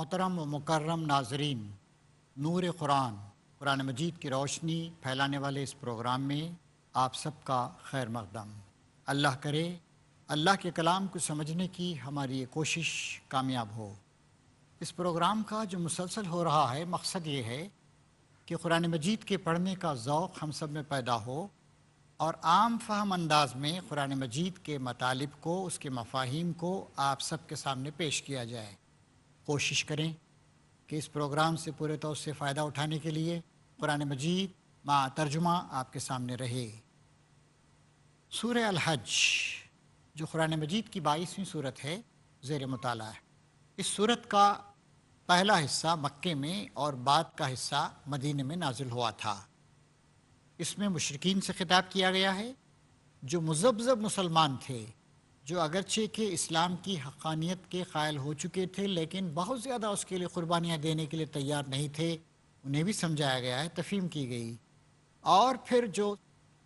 محترم و مکرم ناظرین، نور قرآن قرآن مجید کی روشنی پھیلانے والے اس پروگرام میں آپ سب کا خیر مقدم۔ اللہ کرے اللہ کے کلام کو سمجھنے کی ہماری یہ کوشش کامیاب ہو۔ اس پروگرام کا جو مسلسل ہو رہا ہے، مقصد یہ ہے کہ قرآن مجید کے پڑھنے کا ذوق ہم سب میں پیدا ہو اور عام فہم انداز میں قرآن مجید کے مطالب کو، اس کے مفاہیم کو آپ سب کے سامنے پیش کیا جائے۔ کوشش کریں کہ اس پروگرام سے پورے طور سے فائدہ اٹھانے کے لیے قرآن مجید مع ترجمہ آپ کے سامنے رہے۔ سورہ الحج جو قرآن مجید کی 22ویں صورت ہے، زیر مطالعہ ہے۔ اس صورت کا پہلا حصہ مکے میں اور بعد کا حصہ مدینے میں نازل ہوا تھا۔ اس میں مشرکین سے خطاب کیا گیا ہے جو مذبذب مسلمان تھے، جو اگرچہ کہ اسلام کی حقانیت کے قائل ہو چکے تھے لیکن بہت زیادہ اس کے لیے قربانیاں دینے کے لیے تیار نہیں تھے۔ انہیں بھی سمجھایا گیا ہے، تفہیم کی گئی، اور پھر جو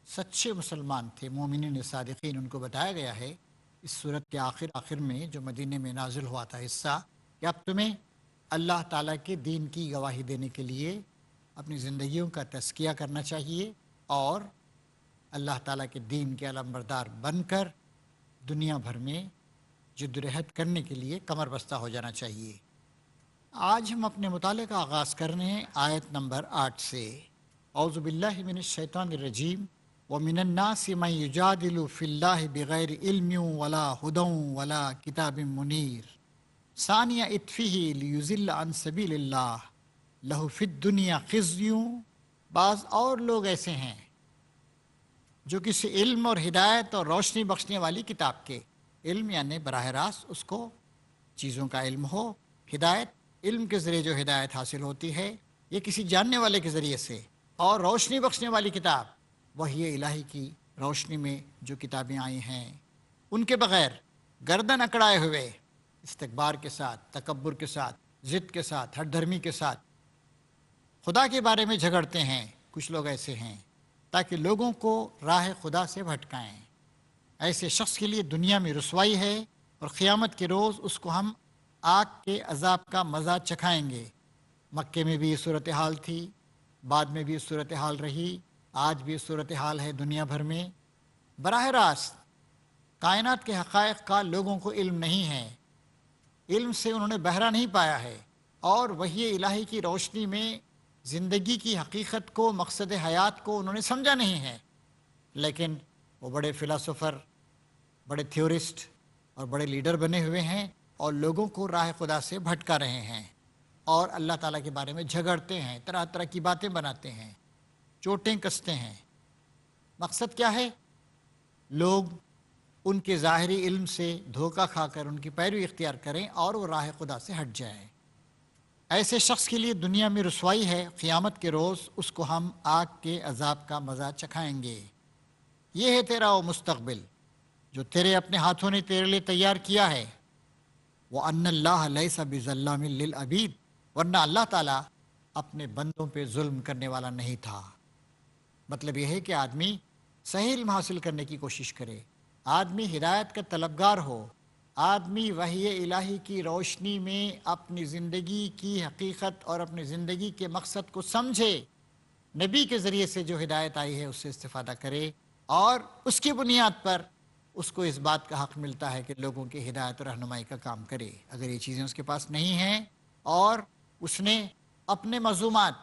سچے مسلمان تھے، مومنین صادقین، ان کو بتایا گیا ہے اس صورت کے آخر میں جو مدینے میں نازل ہوا تھا حصہ، کہ اب تمہیں اللہ تعالیٰ کے دین کی گواہی دینے کے لیے اپنی زندگیوں کا تزکیہ کرنا چاہیے اور اللہ تعالیٰ کے دین کے علمبردار بن کر دنیا بھر میں جدوجہد کرنے کے لیے کمر بستہ ہو جانا چاہیے۔ آج ہم اپنے مطالعے کا آغاز کر رہے ہیں آیت نمبر 8 سے۔ اعوذ باللہ من الشیطان الرجیم ومن الناس من یجادل فی اللہ بغیر علم ولا ہدی ولا کتاب منیر ثانی عطفہ لیضل عن سبیل اللہ لہ فی الدنیا خزی۔ بعض اور لوگ ایسے ہیں جو کسی علم اور ہدایت اور روشنی بخشنے والی کتاب کے، علم یعنی براہ راست اس کو چیزوں کا علم ہو، ہدایت علم کے ذریعے جو ہدایت حاصل ہوتی ہے یہ کسی جاننے والے کے ذریعے سے، اور روشنی بخشنے والی کتاب وحی الہی کی روشنی میں جو کتابیں آئی ہیں، ان کے بغیر گردن اکڑائے ہوئے، استکبار کے ساتھ، تکبر کے ساتھ، ضد کے ساتھ، ہٹ دھرمی کے ساتھ خدا کے بارے میں جھگڑتے ہیں۔ کچھ لوگ ایسے ہیں تاکہ لوگوں کو راہ خدا سے بھٹکائیں۔ ایسے شخص کے لیے دنیا میں رسوائی ہے اور قیامت کے روز اس کو ہم آگ کے عذاب کا مزہ چکھائیں گے۔ مکے میں بھی یہ صورتحال تھی، بعد میں بھی یہ صورتحال رہی، آج بھی یہ صورتحال ہے دنیا بھر میں۔ براہ راست کائنات کے حقائق کا لوگوں کو علم نہیں ہے، علم سے انہوں نے بہرہ نہیں پایا ہے، اور وحی الہی کی روشنی میں زندگی کی حقیقت کو، مقصد حیات کو انہوں نے سمجھا نہیں ہے۔ لیکن وہ بڑے فلاسفر، بڑے تھیورسٹ اور بڑے لیڈر بنے ہوئے ہیں اور لوگوں کو راہ خدا سے بھٹکا رہے ہیں اور اللہ تعالیٰ کے بارے میں جھگڑتے ہیں، طرح طرح کی باتیں بناتے ہیں، چوٹیں کستے ہیں۔ مقصد کیا ہے؟ لوگ ان کے ظاہری علم سے دھوکہ کھا کر ان کی پیروی اختیار کریں اور وہ راہ خدا سے ہٹ جائیں۔ ایسے شخص کے لیے دنیا میں رسوائی ہے، قیامت کے روز اس کو ہم آگ کے عذاب کا مزہ چکھائیں گے۔ یہ ہے تیرا وہ مستقبل جو تیرے اپنے ہاتھوں نے تیرے لیے تیار کیا ہے۔ وَأَنَّ اللَّهَ لَيْسَ بِظَلَّامٍ لِّلْعَبِيدِ، ورنہ اللہ تعالیٰ اپنے بندوں پہ ظلم کرنے والا نہیں تھا۔ مطلب یہ ہے کہ آدمی صحیح علم حاصل کرنے کی کوشش کرے، آدمی ہدایت کا طلبگار ہو، آدمی وحی الہی کی روشنی میں اپنی زندگی کی حقیقت اور اپنی زندگی کے مقصد کو سمجھے، نبی کے ذریعے سے جو ہدایت آئی ہے اس سے استفادہ کرے، اور اس کی بنیاد پر اس کو اس بات کا حق ملتا ہے کہ لوگوں کی ہدایت اور رہنمائی کا کام کرے۔ اگر یہ چیزیں اس کے پاس نہیں ہیں اور اس نے اپنے مذمومات،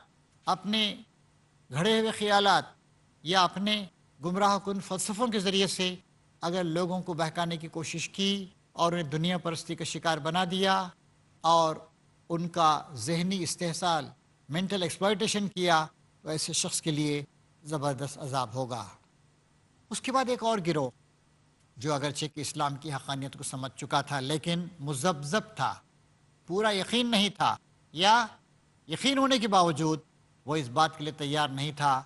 اپنے گھڑے ہوئے خیالات یا اپنے گمراہ کن فلسفوں کے ذریعے سے اگر لوگوں کو بہکانے کی کوشش کی اور انہیں دنیا پرستی کا شکار بنا دیا اور ان کا ذہنی استحصال، مینٹل ایکسپلائٹیشن کیا، تو ایسے شخص کے لیے زبردست عذاب ہوگا۔ اس کے بعد ایک اور گروہ جو اگرچہ کہ اسلام کی حقانیت کو سمجھ چکا تھا لیکن مذبذب تھا، پورا یقین نہیں تھا، یا یقین ہونے کے باوجود وہ اس بات کے لیے تیار نہیں تھا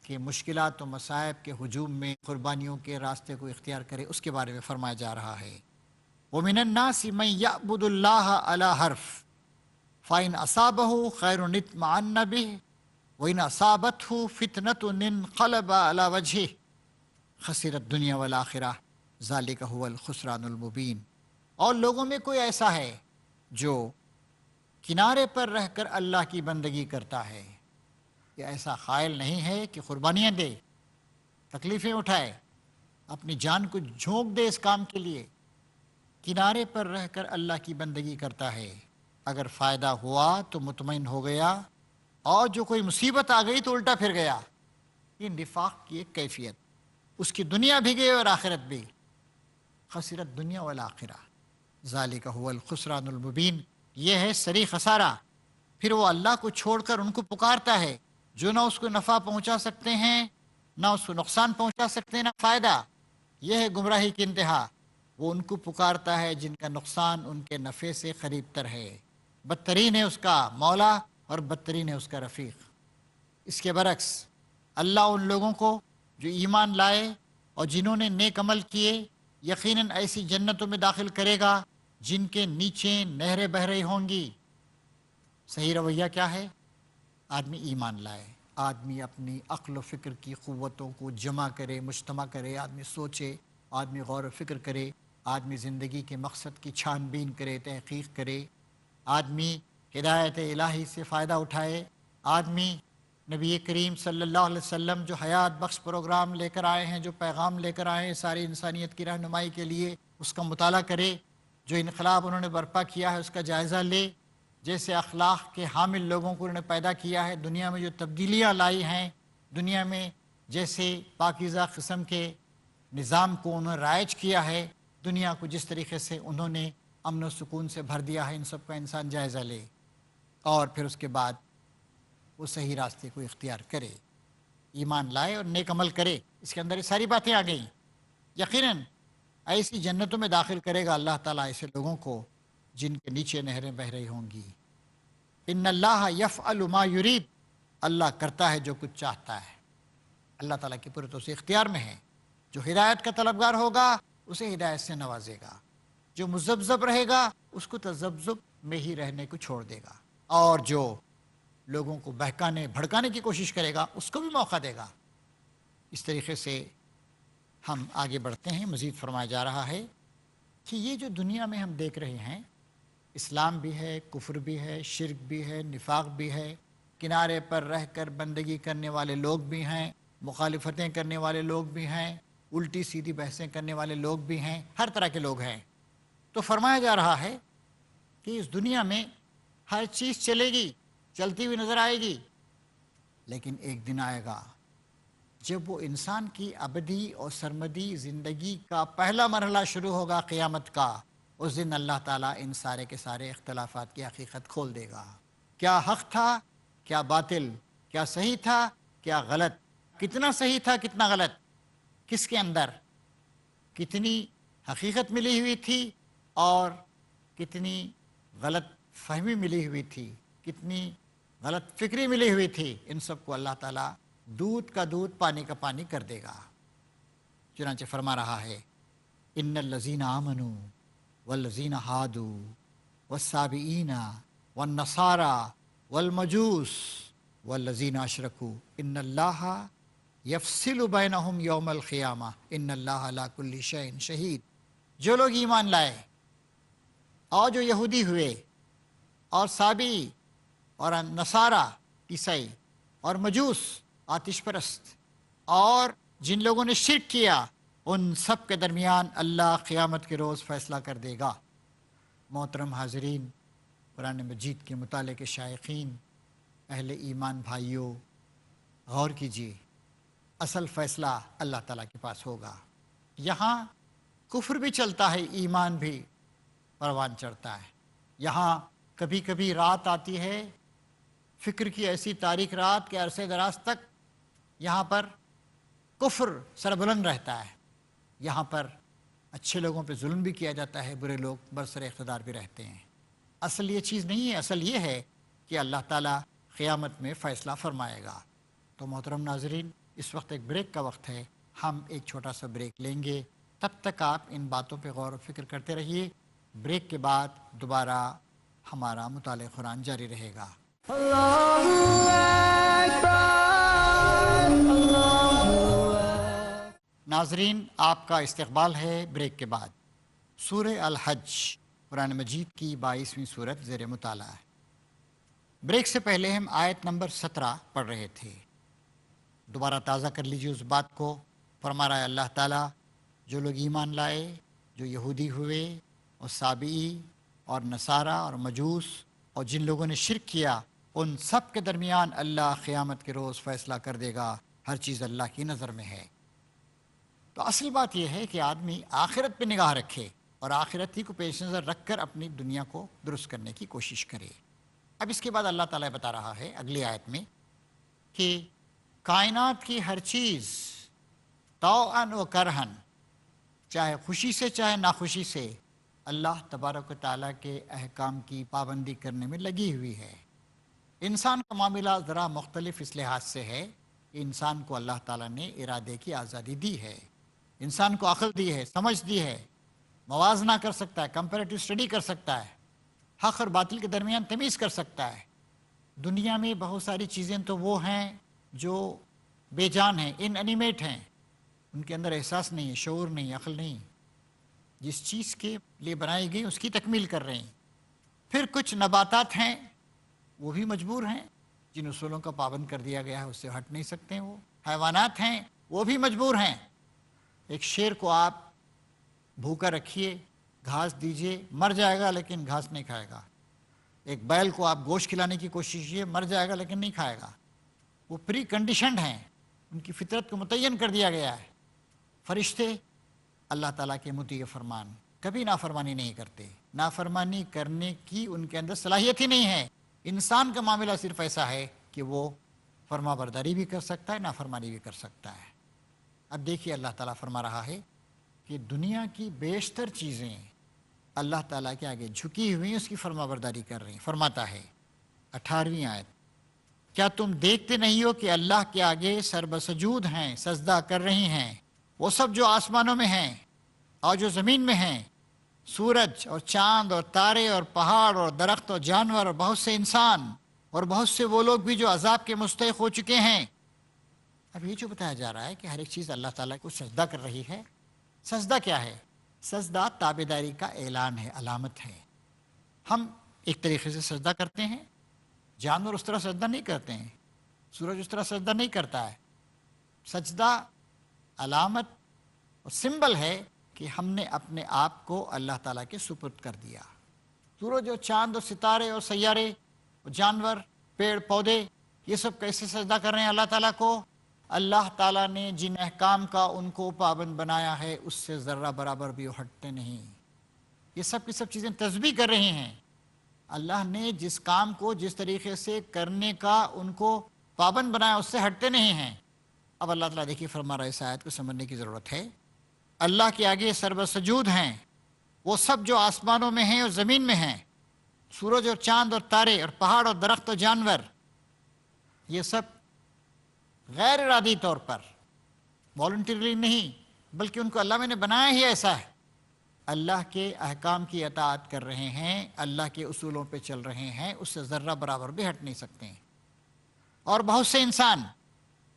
کہ مشکلات و مصائب کے ہجوم میں قربانیوں کے راستے کو اختیار کرے۔ اس کے بارے میں فرمایا جا رہا ہے وَمِنَ النَّاسِ مَن يَعْبُدُ اللَّهَ عَلَى حَرْفٍ فَإِنْ أَصَابَهُ خَيْرٌ اطْمَأَنَّ بِهِ وَإِنْ أَصَابَتْهُ فِتْنَةٌ انقلب عَلَى وَجْهِهِ خَسِرَ الدُّنْيَا وَالْآخِرَةَ ذَلِكَ هُوَ الْخُسْرَانُ الْمُبِينُ۔ اور لوگوں میں کوئی ایسا ہے جو کنارے پر رہ کر اللہ کی بندگی کرتا ہے، یہ ایسا قائل نہیں ہے کہ قربانیاں دے، تکلیفیں اٹھائے، اپنی جان کو جھونک دے اس کام کے لیے۔ کنارے پر رہ کر اللہ کی بندگی کرتا ہے، اگر فائدہ ہوا تو مطمئن ہو گیا، اور جو کوئی مصیبت آ گئی تو الٹا پھر گیا۔ یہ نفاق کی ایک کیفیت، اس کی دنیا بھی گئی اور آخرت بھی، خسرت دنیا والآخرہ، ذالک هو الخسران المبین، یہ ہے صریح خسارہ۔ پھر وہ اللہ کو چھوڑ کر ان کو پکارتا ہے جو نہ اس کو نفع پہنچا سکتے ہیں، نہ اس کو نقصان پہنچا سکتے ہیں، نہ فائدہ۔ یہ ہے گمراہی کی انتہا۔ وہ ان کو پکارتا ہے جن کا نقصان ان کے نفع سے قریب تر ہے، بدترین ہے اس کا مولا اور بدترین ہے اس کا رفیق۔ اس کے برعکس اللہ ان لوگوں کو جو ایمان لائے اور جنہوں نے نیک عمل کیے یقیناً ایسی جنتوں میں داخل کرے گا جن کے نیچے نہریں بہہ رہی ہوں گی۔ صحیح رویہ کیا ہے؟ آدمی ایمان لائے، آدمی اپنی عقل و فکر کی قوتوں کو جمع کرے، مجتمع کرے، آدمی سوچے، آدمی غور و فکر کرے، آدمی زندگی کے مقصد کی چھان بین کرے، تحقیق کرے، آدمی ہدایت الہی سے فائدہ اٹھائے، آدمی نبی کریم صلی اللہ علیہ وسلم جو حیات بخش پروگرام لے کر آئے ہیں، جو پیغام لے کر آئے ہیں ساری انسانیت کی رہنمائی کے لیے، اس کا مطالعہ کرے، جو انقلاب انہوں نے برپا کیا ہے اس کا جائزہ لے، جیسے اخلاق کے حامل لوگوں کو انہوں نے پیدا کیا ہے، دنیا میں جو تبدیلیاں لائی ہیں، دنیا میں جیسے پاکیزہ قسم کے نظام کو انہوں نے رائج کیا ہے، دنیا کو جس طریقے سے انہوں نے امن و سکون سے بھر دیا ہے، ان سب کا انسان جائزہ لے، اور پھر اس کے بعد وہ صحیح راستے کو اختیار کرے، ایمان لائے اور نیک عمل کرے۔ اس کے اندر یہ ساری باتیں آ گئیں۔ یقیناً ایسی جنتوں میں داخل کرے گا اللہ تعالیٰ ایسے لوگوں کو جن کے نیچے نہریں بہہ رہی ہوں گی۔ ان اللہ یفعل ما یرید، اللہ کرتا ہے جو کچھ چاہتا ہے۔ اللہ تعالیٰ کی پوری توسیع اختیار میں ہے۔ جو ہدایت کا طلبگار ہوگا اسے ہدایت سے نوازے گا، جو مذبذب رہے گا اس کو تذبذب میں ہی رہنے کو چھوڑ دے گا، اور جو لوگوں کو بہکانے بھڑکانے کی کوشش کرے گا اس کو بھی موقع دے گا۔ اس طریقے سے ہم آگے بڑھتے ہیں۔ مزید فرمایا جا رہا ہے کہ یہ جو دنیا میں ہم دیکھ رہے ہیں، اسلام بھی ہے، کفر بھی ہے، شرک بھی ہے، نفاق بھی ہے، کنارے پر رہ کر بندگی کرنے والے لوگ بھی ہیں، مخالفتیں کرنے والے لوگ بھی ہیں، الٹی سیدھی بحثیں کرنے والے لوگ بھی ہیں، ہر طرح کے لوگ ہیں۔ تو فرمایا جا رہا ہے کہ اس دنیا میں ہر چیز چلے گی، چلتی ہوئی نظر آئے گی، لیکن ایک دن آئے گا جب وہ انسان کی ابدی اور سرمدی زندگی کا پہلا مرحلہ شروع ہوگا قیامت کا۔ اس دن اللہ تعالیٰ ان سارے کے سارے اختلافات کی حقیقت کھول دے گا، کیا حق تھا، کیا باطل، کیا صحیح تھا، کیا غلط، کتنا صحیح تھا، کتنا غلط، کس کے اندر کتنی حقیقت ملی ہوئی تھی اور کتنی غلط فہمی ملی ہوئی تھی، کتنی غلط فکری ملی ہوئی تھی، ان سب کو اللہ تعالیٰ دودھ کا دودھ پانی کا پانی کر دے گا۔ چنانچہ فرما رہا ہے ان الذین آمنوا والذین ہادوا والسابئین والنصارى والمجوس والذین اشرکوا ان اللہ یفصل بینہم یوم القیامہ ان اللہ علی کل شیء شہید۔ جو لوگ ایمان لائے اور جو یہودی ہوئے اور سابی اور نصارہ عیسائی اور مجوس آتش پرست اور جن لوگوں نے شرک کیا، ان سب کے درمیان اللہ قیامت کے روز فیصلہ کر دے گا۔ محترم حاضرین، قرآن مجید کے مطالعے کے شائقین، اہل ایمان بھائیوں، غور کیجیے، اصل فیصلہ اللہ تعالیٰ کے پاس ہوگا۔ یہاں کفر بھی چلتا ہے، ایمان بھی پروان چڑھتا ہے۔ یہاں کبھی کبھی رات آتی ہے، فکر کی ایسی تاریک رات کے عرصے دراز تک یہاں پر کفر سربلند رہتا ہے، یہاں پر اچھے لوگوں پہ ظلم بھی کیا جاتا ہے، برے لوگ برسر اقتدار بھی رہتے ہیں۔ اصل یہ چیز نہیں ہے، اصل یہ ہے کہ اللہ تعالیٰ قیامت میں فیصلہ فرمائے گا۔ تو محترم ناظرین، اس وقت ایک بریک کا وقت ہے، ہم ایک چھوٹا سا بریک لیں گے، تب تک آپ ان باتوں پہ غور و فکر کرتے رہیے۔ بریک کے بعد دوبارہ ہمارا مطالعہ قرآن جاری رہے گا۔ ناظرین، آپ کا استقبال ہے بریک کے بعد۔ سورہ الحج قرآن مجید کی 22ویں سورت زیر مطالعہ ہے۔ بریک سے پہلے ہم آیت نمبر 17 پڑھ رہے تھے، دوبارہ تازہ کر لیجیے اس بات کو۔ فرما رہا ہے اللہ تعالیٰ، جو لوگ ایمان لائے، جو یہودی ہوئے اور سابئی اور نصارہ اور مجوس اور جن لوگوں نے شرک کیا، ان سب کے درمیان اللہ قیامت کے روز فیصلہ کر دے گا۔ ہر چیز اللہ کی نظر میں ہے۔ تو اصل بات یہ ہے کہ آدمی آخرت پہ نگاہ رکھے اور آخرت ہی کو پیش نظر رکھ کر اپنی دنیا کو درست کرنے کی کوشش کرے۔ اب اس کے بعد اللہ تعالیٰ بتا رہا ہے اگلی آیت میں کہ کائنات کی ہر چیز طوعاً و کرہن، چاہے خوشی سے چاہے ناخوشی سے، اللہ تبارک و تعالیٰ کے احکام کی پابندی کرنے میں لگی ہوئی ہے۔ انسان کا معاملہ ذرا مختلف اس لحاظ سے ہے کہ انسان کو اللہ تعالیٰ نے ارادے کی آزادی دی ہے، انسان کو عقل دی ہے، سمجھ دی ہے، موازنہ کر سکتا ہے، کمپیریٹو اسٹڈی کر سکتا ہے، حق اور باطل کے درمیان تمیز کر سکتا ہے۔ دنیا میں بہت ساری چیزیں تو وہ ہیں جو بے جان ہیں، ان اینیمیٹ ہیں، ان کے اندر احساس نہیں ہے، شعور نہیں، عقل نہیں، جس چیز کے لیے بنائی گئی اس کی تکمیل کر رہے ہیں۔ پھر کچھ نباتات ہیں، وہ بھی مجبور ہیں، جن اصولوں کا پابند کر دیا گیا ہے اس سے ہٹ نہیں سکتے ہیں۔ وہ حیوانات ہیں، وہ بھی مجبور ہیں۔ ایک شیر کو آپ بھوکا رکھیے، گھاس دیجئے، مر جائے گا لیکن گھاس نہیں کھائے گا۔ ایک بیل کو آپ گوشت کھلانے کی کوشش کیجیے، مر جائے گا لیکن نہیں کھائے گا۔ وہ پری کنڈیشنڈ ہیں، ان کی فطرت کو متعین کر دیا گیا ہے۔ فرشتے اللہ تعالیٰ کے مطیع فرمان کبھی نافرمانی نہیں کرتے، نافرمانی کرنے کی ان کے اندر صلاحیت ہی نہیں ہے۔ انسان کا معاملہ صرف ایسا ہے کہ وہ فرما برداری بھی کر سکتا ہے، نافرمانی بھی کر سکتا ہے۔ اب دیکھیے اللہ تعالیٰ فرما رہا ہے کہ دنیا کی بیشتر چیزیں اللہ تعالیٰ کے آگے جھکی ہوئی اس کی فرما برداری کر رہی ہیں۔ فرماتا ہے 18ویں آیت، کیا تم دیکھتے نہیں ہو کہ اللہ کے آگے سر بسجود ہیں، سجدہ کر رہی ہیں وہ سب جو آسمانوں میں ہیں اور جو زمین میں ہیں، سورج اور چاند اور تارے اور پہاڑ اور درخت اور جانور اور بہت سے انسان اور بہت سے وہ لوگ بھی جو عذاب کے مستحق ہو چکے ہیں۔ اب یہ جو بتایا جا رہا ہے کہ ہر ایک چیز اللہ تعالیٰ کو سجدہ کر رہی ہے۔ سجدہ کیا ہے؟ سجدہ تابعداری کا اعلان ہے، علامت ہے۔ ہم ایک طریقے سے سجدہ کرتے ہیں، جانور اس طرح سجدہ نہیں کرتے ہیں، سورج اس طرح سجدہ نہیں کرتا ہے۔ سجدہ علامت اور سمبل ہے کہ ہم نے اپنے آپ کو اللہ تعالیٰ کے سپرد کر دیا۔ سورج اور چاند اور ستارے اور سیارے اور جانور، پیڑ پودے، یہ سب کیسے سجدہ کر رہے ہیں اللہ تعالیٰ کو؟ اللہ تعالیٰ نے جن احکام کا ان کو پابند بنایا ہے اس سے ذرہ برابر بھی وہ ہٹتے نہیں۔ یہ سب کی سب چیزیں تسبیح کر رہی ہیں۔ اللہ نے جس کام کو جس طریقے سے کرنے کا ان کو پابند بنایا اس سے ہٹتے نہیں ہیں۔ اب اللہ تعالیٰ دیکھیے فرما رہا ہے، اس آیت کو سمجھنے کی ضرورت ہے۔ اللہ کے آگے سرب سجود ہیں وہ سب جو آسمانوں میں ہیں اور زمین میں ہیں، سورج اور چاند اور تارے اور پہاڑ اور درخت اور جانور، یہ سب غیر ارادی طور پر، والنٹریلی نہیں، بلکہ ان کو اللہ نے بنایا ہی ایسا ہے۔ اللہ کے احکام کی اطاعت کر رہے ہیں، اللہ کے اصولوں پہ چل رہے ہیں، اس سے ذرہ برابر بھی ہٹ نہیں سکتے ہیں۔ اور بہت سے انسان،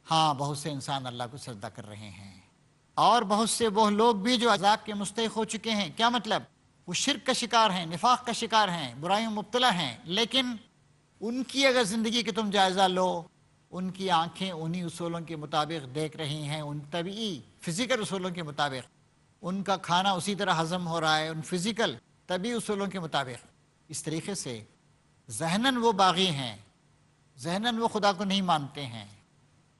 ہاں بہت سے انسان اللہ کو سجدہ کر رہے ہیں، اور بہت سے وہ لوگ بھی جو عذاب کے مستحق ہو چکے ہیں۔ کیا مطلب؟ وہ شرک کا شکار ہیں، نفاق کا شکار ہیں، برائیوں میں مبتلا ہیں، لیکن ان کی اگر زندگی کے تم جائزہ لو، ان کی آنکھیں انہی اصولوں کے مطابق دیکھ رہی ہیں، ان طبعی فزیکل اصولوں کے مطابق، ان کا کھانا اسی طرح ہضم ہو رہا ہے، ان فزیکل طبعی اصولوں کے مطابق۔ اس طریقے سے ذہناً وہ باغی ہیں، ذہناً وہ خدا کو نہیں مانتے ہیں،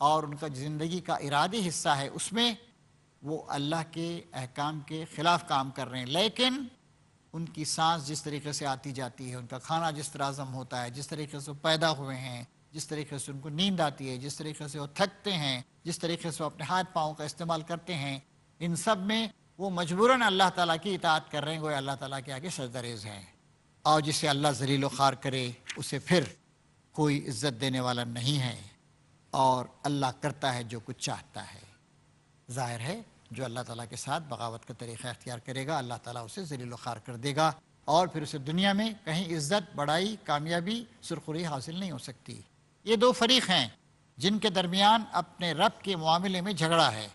اور ان کا زندگی کا ارادی حصہ ہے اس میں وہ اللہ کے احکام کے خلاف کام کر رہے ہیں، لیکن ان کی سانس جس طریقے سے آتی جاتی ہے، ان کا کھانا جس طرح ہضم ہوتا ہے، جس طریقے سے وہ پیدا ہوئے ہیں، جس طریقے سے ان کو نیند آتی ہے، جس طریقے سے وہ تھکتے ہیں، جس طریقے سے وہ اپنے ہاتھ پاؤں کا استعمال کرتے ہیں، ان سب میں وہ مجبوراً اللہ تعالیٰ کی اطاعت کر رہے ہیں، گویا اللہ تعالیٰ کے آگے سجدہ ریز ہیں۔ اور جسے اللہ ذلیل و خوار کرے اسے پھر کوئی عزت دینے والا نہیں ہے، اور اللہ کرتا ہے جو کچھ چاہتا ہے۔ ظاہر ہے جو اللہ تعالیٰ کے ساتھ بغاوت کا طریقہ اختیار کرے گا، اللہ تعالیٰ اسے ذلیل و خوار کر دے گا، اور پھر اسے دنیا میں کہیں عزت، بڑائی، کامیابی، سرخروئی حاصل نہیں ہو سکتی۔ یہ دو فریق ہیں جن کے درمیان اپنے رب کے معاملے میں جھگڑا ہے،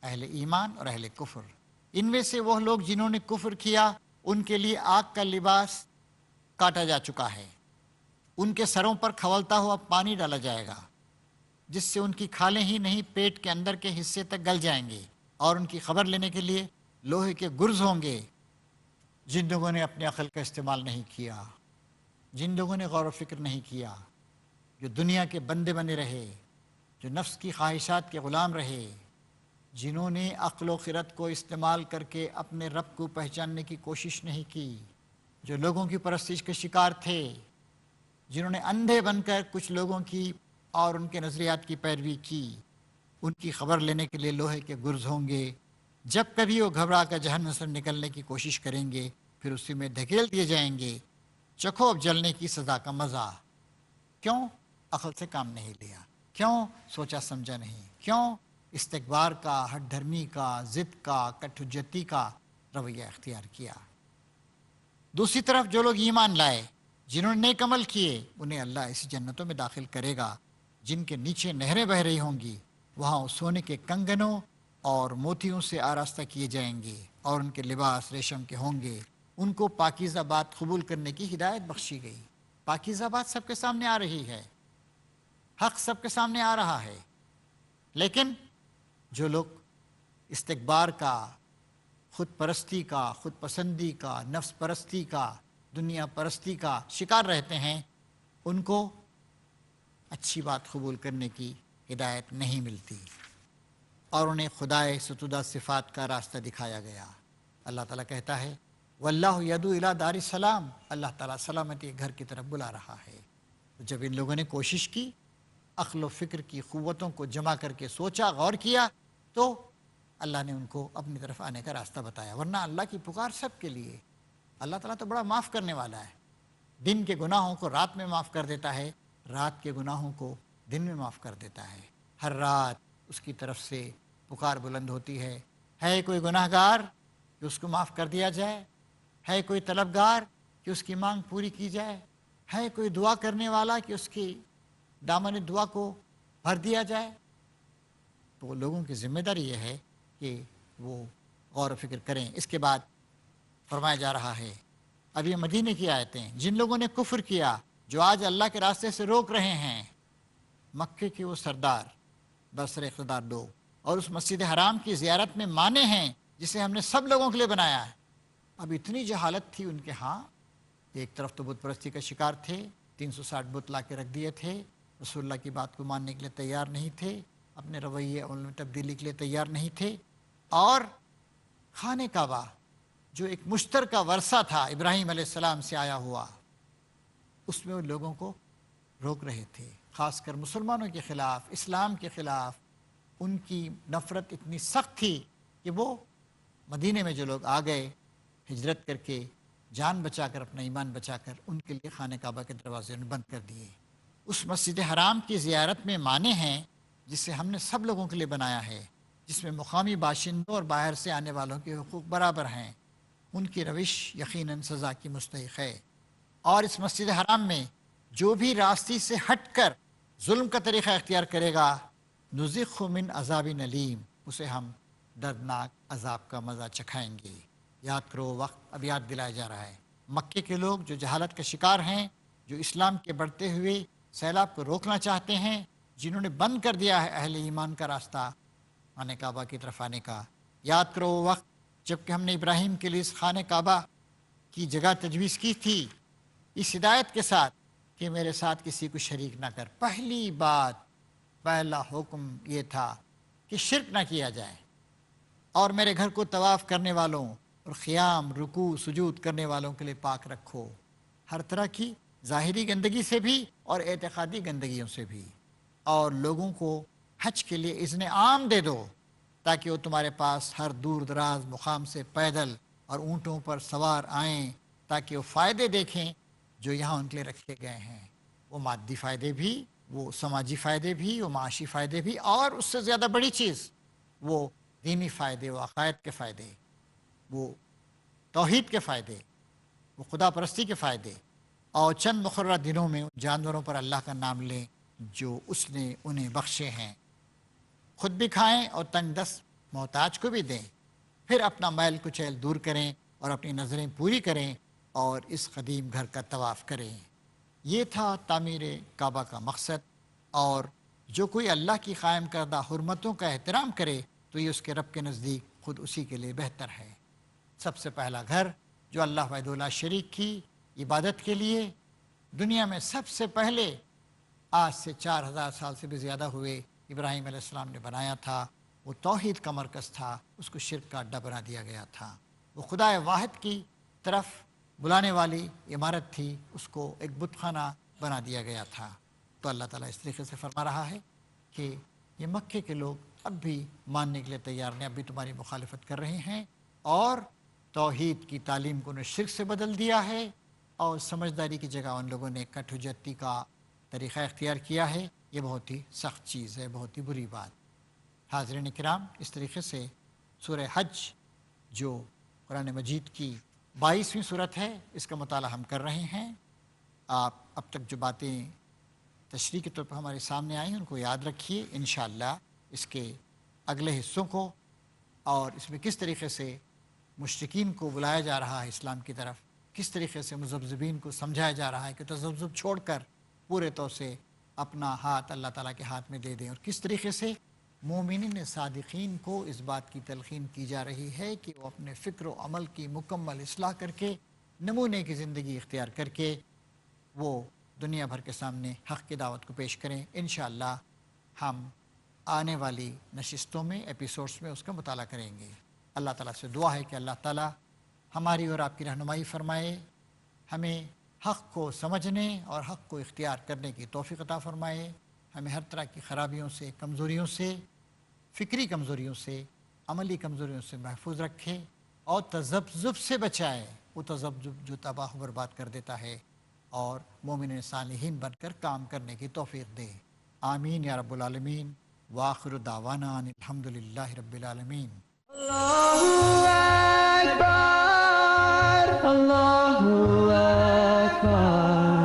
اہل ایمان اور اہل کفر۔ ان میں سے وہ لوگ جنہوں نے کفر کیا ان کے لیے آگ کا لباس کاٹا جا چکا ہے، ان کے سروں پر کھولتا ہوا پانی ڈالا جائے گا جس سے ان کی کھالیں ہی نہیں پیٹ کے اندر کے حصے تک گل جائیں گے، اور ان کی خبر لینے کے لیے لوہے کے گرز ہوں گے۔ جن لوگوں نے اپنی عقل کا استعمال نہیں کیا، جن لوگوں نے غور و فکر نہیں کیا، جو دنیا کے بندے بنے رہے، جو نفس کی خواہشات کے غلام رہے، جنہوں نے عقل و خرد کو استعمال کر کے اپنے رب کو پہچاننے کی کوشش نہیں کی، جو لوگوں کی پرستش کے شکار تھے، جنہوں نے اندھے بن کر کچھ لوگوں کی اور ان کے نظریات کی پیروی کی، ان کی خبر لینے کے لیے لوہے کے گرز ہوں گے۔ جب کبھی وہ گھبرا کر جہنم سے نکلنے کی کوشش کریں گے پھر اسی میں دھکیل دیے جائیں گے۔ چکھو اب جلنے کی سزا کا مزہ۔ کیوں عقل سے کام نہیں لیا؟ کیوں سوچا سمجھا نہیں؟ کیوں استکبار کا، ہٹ دھرمی کا، ضد کا، کٹ حجتی کا رویہ اختیار کیا؟ دوسری طرف جو لوگ ایمان لائے، جنہوں نے نیک عمل کیے، انہیں اللہ ایسی جنتوں میں داخل کرے گا جن کے نیچے نہریں بہہ رہی ہوں گی۔ وہاں وہ سونے کے کنگنوں اور موتیوں سے آراستہ کیے جائیں گے، اور ان کے لباس ریشم کے ہوں گے۔ ان کو پاکیزہ بات قبول کرنے کی ہدایت بخشی گئی۔ پاکیزہ بات سب کے سامنے آ رہی ہے، حق سب کے سامنے آ رہا ہے، لیکن جو لوگ استکبار کا، خود پرستی کا، خود پسندی کا، نفس پرستی کا، دنیا پرستی کا شکار رہتے ہیں، ان کو اچھی بات قبول کرنے کی ہدایت نہیں ملتی، اور انہیں خدائے ستودہ صفات کا راستہ دکھایا گیا۔ اللہ تعالیٰ کہتا ہے واللہ یدعو الی دار السلام، اللہ تعالیٰ سلامتی کے گھر کی طرف بلا رہا ہے۔ تو جب ان لوگوں نے کوشش کی، عقل و فکر کی قوتوں کو جمع کر کے سوچا، غور کیا، تو اللہ نے ان کو اپنی طرف آنے کا راستہ بتایا۔ ورنہ اللہ کی پکار سب کے لیے۔ اللہ تعالیٰ تو بڑا معاف کرنے والا ہے، دن کے گناہوں کو رات میں معاف کر دیتا ہے، رات کے گناہوں کو دن میں معاف کر دیتا ہے۔ ہر رات اس کی طرف سے پکار بلند ہوتی ہے کوئی گناہ گار کہ اس کو معاف کر دیا جائے؟ ہے کوئی طلبگار کہ اس کی مانگ پوری کی جائے؟ ہے کوئی دعا کرنے والا کہ اس کی دامن دعا کو بھر دیا جائے؟ تو لوگوں کی ذمہ داری یہ ہے کہ وہ غور و فکر کریں۔ اس کے بعد فرمایا جا رہا ہے، اب یہ مدینے کی آیتیں، جن لوگوں نے کفر کیا، جو آج اللہ کے راستے سے روک رہے ہیں، مکے کے وہ سردار برسر اقتدار لوگ، اور اس مسجد حرام کی زیارت میں مانے ہیں جسے ہم نے سب لوگوں کے لیے بنایا ہے۔ اب اتنی جہالت تھی ان کے ہاں، ایک طرف تو بت پرستی کا شکار تھے، 360 بت لا کے رکھ دیے تھے، رسول اللہ کی بات کو ماننے کے لیے تیار نہیں تھے، اپنے رویے عمل میں تبدیلی کے لیے تیار نہیں تھے، اور خانہ کعبہ جو ایک مشترکہ ورثہ تھا ابراہیم علیہ السلام سے آیا ہوا، اس میں وہ لوگوں کو روک رہے تھے، خاص کر مسلمانوں کے خلاف، اسلام کے خلاف ان کی نفرت اتنی سخت تھی کہ وہ مدینے میں جو لوگ آ گئے ہجرت کر کے، جان بچا کر، اپنا ایمان بچا کر، ان کے لیے خانہ کعبہ کے دروازے بند کر دیے۔ اس مسجد حرام کی زیارت میں مانے ہیں جسے ہم نے سب لوگوں کے لیے بنایا ہے، جس میں مقامی باشندوں اور باہر سے آنے والوں کے حقوق برابر ہیں، ان کی روش یقیناً سزا کی مستحق ہے۔ اور اس مسجد حرام میں جو بھی راستے سے ہٹ کر ظلم کا طریقہ اختیار کرے گا، نذقہ من عذاب علیم، اسے ہم دردناک عذاب کا مزہ چکھائیں گے۔ یاد کرو وقت اب یاد دلایا جا رہا ہے، مکے کے لوگ جو جہالت کا شکار ہیں، جو اسلام کے بڑھتے ہوئے سیلاب کو روکنا چاہتے ہیں، جنہوں نے بند کر دیا ہے اہل ایمان کا راستہ خانہ کعبہ کی طرف آنے کا۔ یاد کرو وہ وقت جب کہ ہم نے ابراہیم کے لیے اس خانہ کعبہ کی جگہ تجویز کی تھی، اس ہدایت کے ساتھ کہ میرے ساتھ کسی کو شریک نہ کر۔ پہلی بات، پہلا حکم یہ تھا کہ شرک نہ کیا جائے، اور میرے گھر کو طواف کرنے والوں اور قیام، رکوع، سجود کرنے والوں کے لیے پاک رکھو، ہر طرح کی ظاہری گندگی سے بھی اور اعتقادی گندگیوں سے بھی، اور لوگوں کو حج کے لیے اذن عام دے دو تاکہ وہ تمہارے پاس ہر دور دراز مقام سے پیدل اور اونٹوں پر سوار آئیں، تاکہ وہ فائدے دیکھیں جو یہاں ان کے لیے رکھے گئے ہیں، وہ مادی فائدے بھی، وہ سماجی فائدے بھی، وہ معاشی فائدے بھی، اور اس سے زیادہ بڑی چیز وہ دینی فائدے، وہ عقائد کے فائدے، وہ توحید کے فائدے، وہ خدا پرستی کے فائدے، اور چند مقررہ دنوں میں جانوروں پر اللہ کا نام لیں جو اس نے انہیں بخشے ہیں، خود بھی کھائیں اور تنگ دست محتاج کو بھی دیں، پھر اپنا میل کچیل دور کریں اور اپنی نظریں پوری کریں اور اس قدیم گھر کا طواف کریں۔ یہ تھا تعمیر کعبہ کا مقصد، اور جو کوئی اللہ کی قائم کردہ حرمتوں کا احترام کرے تو یہ اس کے رب کے نزدیک خود اسی کے لیے بہتر ہے۔ سب سے پہلا گھر جو اللہ وحدہ لا شریک کی عبادت کے لیے دنیا میں سب سے پہلے آج سے 4000 سال سے بھی زیادہ ہوئے ابراہیم علیہ السلام نے بنایا تھا، وہ توحید کا مرکز تھا، اس کو شرک کا اڈا بنا دیا گیا تھا۔ وہ خدا واحد کی طرف بلانے والی عمارت تھی، اس کو ایک بت خانہ بنا دیا گیا تھا۔ تو اللہ تعالیٰ اس طریقے سے فرما رہا ہے کہ یہ مکے کے لوگ اب بھی ماننے کے لیے تیار نہیں، اب بھی تمہاری مخالفت کر رہے ہیں، اور توحید کی تعلیم کو انہوں نے شرک سے بدل دیا ہے، اور سمجھداری کی جگہ ان لوگوں نے کٹ حجتی کا طریقہ اختیار کیا ہے۔ یہ بہت ہی سخت چیز ہے، بہت ہی بری بات۔ حاضرین کرام، اس طریقے سے سورہ حج جو قرآن مجید کی 22ویں صورت ہے، اس کا مطالعہ ہم کر رہے ہیں۔ آپ اب تک جو باتیں تشریح کے طور پر ہمارے سامنے آئی ہیں ان کو یاد رکھیے، انشاءاللہ اس کے اگلے حصوں کو، اور اس میں کس طریقے سے مشرکین کو بلایا جا رہا ہے اسلام کی طرف، کس طریقے سے مذبذبین کو سمجھایا جا رہا ہے کہ تذبذب چھوڑ کر پورے طور سے اپنا ہاتھ اللہ تعالیٰ کے ہاتھ میں دے دیں، اور کس طریقے سے مومنین صادقین کو اس بات کی تلقین کی جا رہی ہے کہ وہ اپنے فکر و عمل کی مکمل اصلاح کر کے نمونے کی زندگی اختیار کر کے وہ دنیا بھر کے سامنے حق کی دعوت کو پیش کریں۔ انشاءاللہ ہم آنے والی نشستوں میں، ایپیسوڈز میں اس کا مطالعہ کریں گے۔ اللہ تعالیٰ سے دعا ہے کہ اللہ تعالیٰ ہماری اور آپ کی رہنمائی فرمائے، ہمیں حق کو سمجھنے اور حق کو اختیار کرنے کی توفیق عطا فرمائے، ہمیں ہر طرح کی خرابیوں سے، کمزوریوں سے، فکری کمزوریوں سے، عملی کمزوریوں سے محفوظ رکھے، اور تذبذب سے بچائے، وہ تذبذب جو تباہ و برباد کر دیتا ہے، اور مومن صالحین بن کر کام کرنے کی توفیق دے۔ آمین یا رب العالمین۔ وآخر دعوانا ان الحمد للہ رب العالمین۔ اللہ اکبر، اللہ اکبر۔